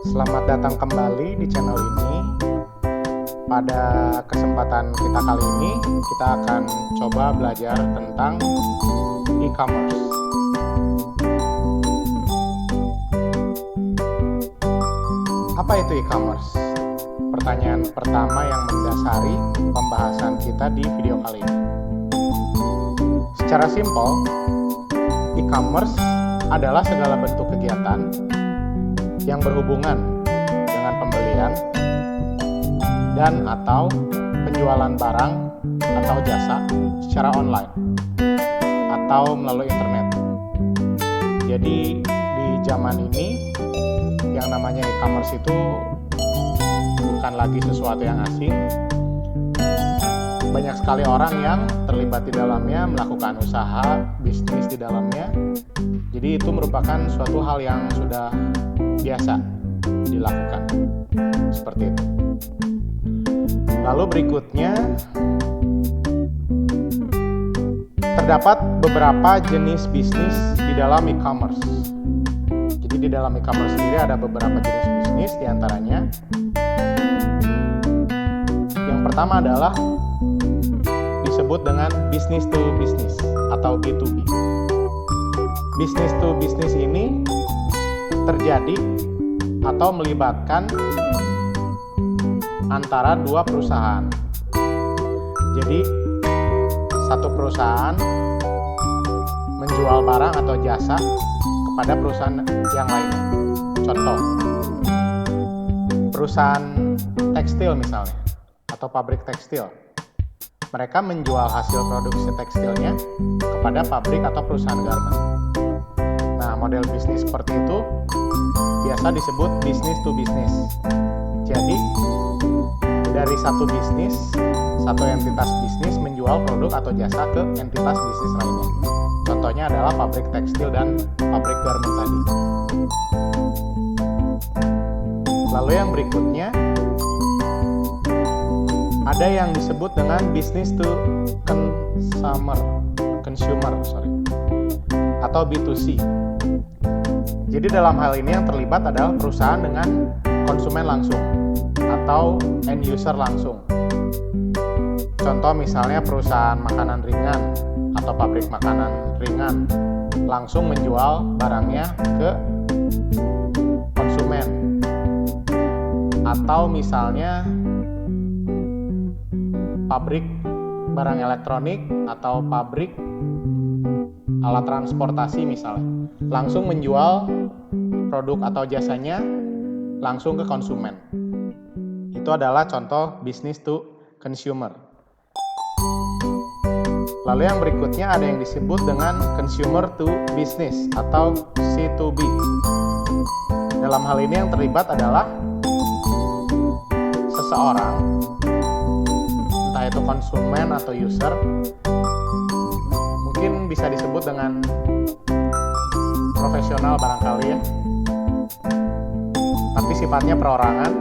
Selamat datang kembali di channel ini. Pada kesempatan kita kali ini, kita akan coba belajar tentang e-commerce. Apa itu e-commerce? Pertanyaan pertama yang mendasari pembahasan kita di video kali ini. Secara simpel, e-commerce adalah segala bentuk kegiatan yang berhubungan dengan pembelian dan atau penjualan barang atau jasa secara online atau melalui internet. Jadi di zaman ini yang namanya e-commerce itu bukan lagi sesuatu yang asing. Banyak sekali orang yang terlibat di dalamnya, melakukan usaha, bisnis di dalamnya. Jadi itu merupakan suatu hal yang sudah biasa dilakukan. Seperti itu. Lalu berikutnya, terdapat beberapa jenis bisnis di dalam e-commerce. Jadi di dalam e-commerce sendiri ada beberapa jenis bisnis, diantaranya yang pertama adalah disebut dengan business to business atau B2B. Business to business ini terjadi atau melibatkan antara dua perusahaan. Jadi satu perusahaan menjual barang atau jasa kepada perusahaan yang lainnya. Contoh, perusahaan tekstil misalnya atau pabrik tekstil. Mereka menjual hasil produksi tekstilnya kepada pabrik atau perusahaan garment. Nah, model bisnis seperti itu biasa disebut business to business. Jadi, dari satu bisnis, satu entitas bisnis menjual produk atau jasa ke entitas bisnis lainnya. Contohnya adalah pabrik tekstil dan pabrik garment tadi. Lalu yang berikutnya, ada yang disebut dengan business to consumer, atau B2C. Jadi dalam hal ini yang terlibat adalah perusahaan dengan konsumen langsung atau end user langsung. Contoh misalnya perusahaan makanan ringan atau pabrik makanan ringan langsung menjual barangnya ke konsumen. Atau misalnya pabrik barang elektronik atau pabrik alat transportasi misalnya langsung menjual produk atau jasanya langsung ke konsumen. Itu adalah contoh business to consumer. Lalu yang berikutnya ada yang disebut dengan consumer to business atau C2B. Dalam hal ini yang terlibat adalah seseorang, entah itu konsumen atau user, mungkin bisa disebut dengan profesional barangkali ya, tapi sifatnya perorangan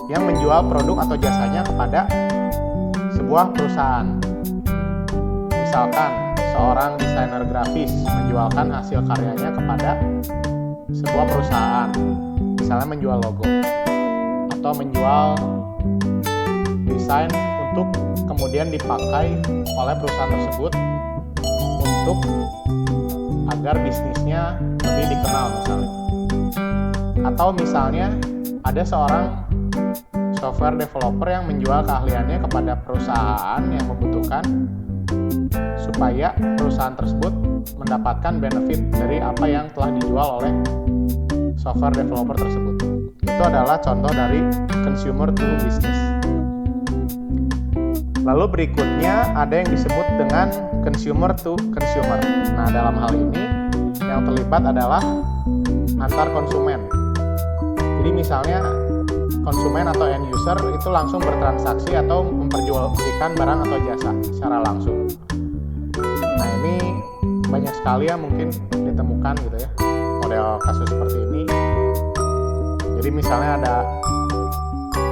yang menjual produk atau jasanya kepada sebuah perusahaan. Misalkan seorang desainer grafis menjualkan hasil karyanya kepada sebuah perusahaan, misalnya menjual logo atau menjual desain untuk kemudian dipakai oleh perusahaan tersebut untuk agar bisnisnya lebih dikenal misalnya. Atau misalnya ada seorang software developer yang menjual keahliannya kepada perusahaan yang membutuhkan supaya perusahaan tersebut mendapatkan benefit dari apa yang telah dijual oleh software developer tersebut. Itu adalah contoh dari consumer to business. Lalu berikutnya ada yang disebut dengan consumer to consumer. Nah, dalam hal ini yang terlibat adalah antar konsumen. Jadi misalnya konsumen atau end user itu langsung bertransaksi atau memperjualbelikan barang atau jasa secara langsung. Nah, ini banyak sekali yang mungkin ditemukan gitu ya, model kasus seperti ini. Jadi misalnya ada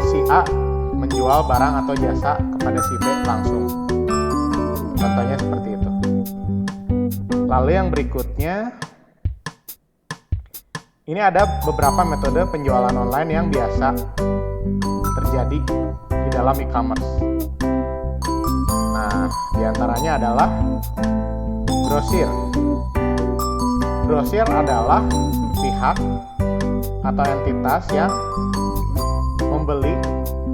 si A menjual barang atau jasa kepada si B langsung. Contohnya seperti itu. Lalu yang berikutnya Ini ada beberapa metode penjualan online yang biasa terjadi di dalam e-commerce. Nah, diantaranya adalah grosir. Grosir adalah pihak atau entitas yang membeli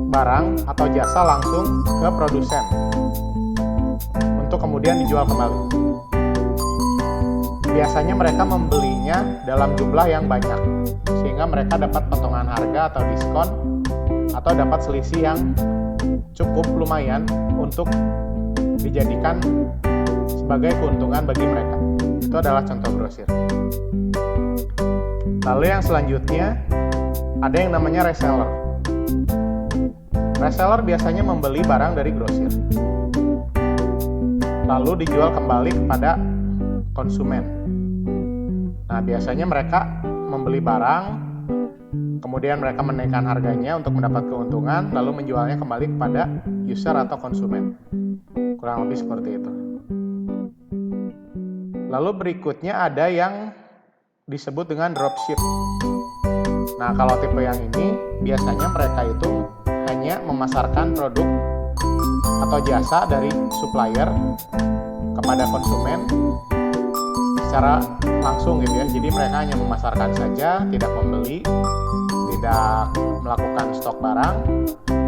barang atau jasa langsung ke produsen untuk kemudian dijual kembali. Biasanya mereka membelinya dalam jumlah yang banyak, sehingga mereka dapat potongan harga atau diskon, atau dapat selisih yang cukup lumayan untuk dijadikan sebagai keuntungan bagi mereka. Itu adalah contoh grosir. Lalu yang selanjutnya, ada yang namanya reseller. Reseller biasanya membeli barang dari grosir, lalu dijual kembali kepada konsumen. Nah, biasanya mereka membeli barang, kemudian mereka menaikkan harganya untuk mendapat keuntungan, lalu menjualnya kembali kepada user atau konsumen. Kurang lebih seperti itu. Lalu berikutnya ada yang disebut dengan dropship. Nah, kalau tipe yang ini, biasanya mereka itu hanya memasarkan produk atau jasa dari supplier kepada konsumen secara langsung gitu ya. Jadi mereka hanya memasarkan saja, tidak membeli, tidak melakukan stok barang.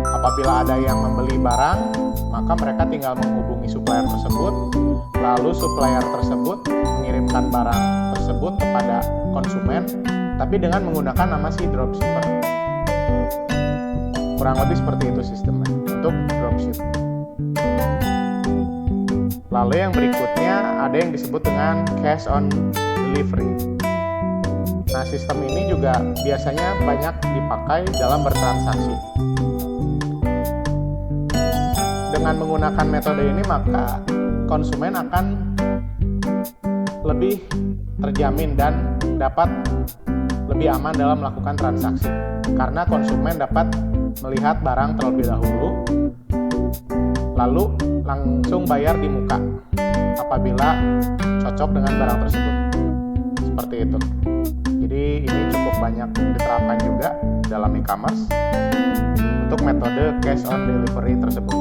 Apabila ada yang membeli barang, maka mereka tinggal menghubungi supplier tersebut, lalu supplier tersebut mengirimkan barang tersebut kepada konsumen, tapi dengan menggunakan nama si dropshipper. Kurang lebih seperti itu sistemnya untuk dropship. Lalu yang berikutnya ada yang disebut dengan cash on delivery. Nah, sistem ini juga biasanya banyak dipakai dalam bertransaksi. Dengan menggunakan metode ini, maka konsumen akan lebih terjamin dan dapat lebih aman dalam melakukan transaksi, karena konsumen dapat melihat barang terlebih dahulu, lalu langsung bayar di muka apabila cocok dengan barang tersebut. Seperti itu. Jadi ini cukup banyak diterapkan juga dalam e-commerce untuk metode cash on delivery tersebut.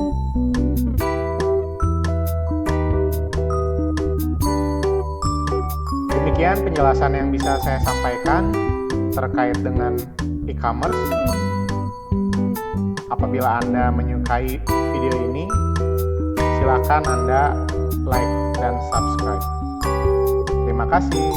Demikian penjelasan yang bisa saya sampaikan terkait dengan e-commerce. Apabila Anda menyukai video ini, silakan Anda like dan subscribe. Terima kasih.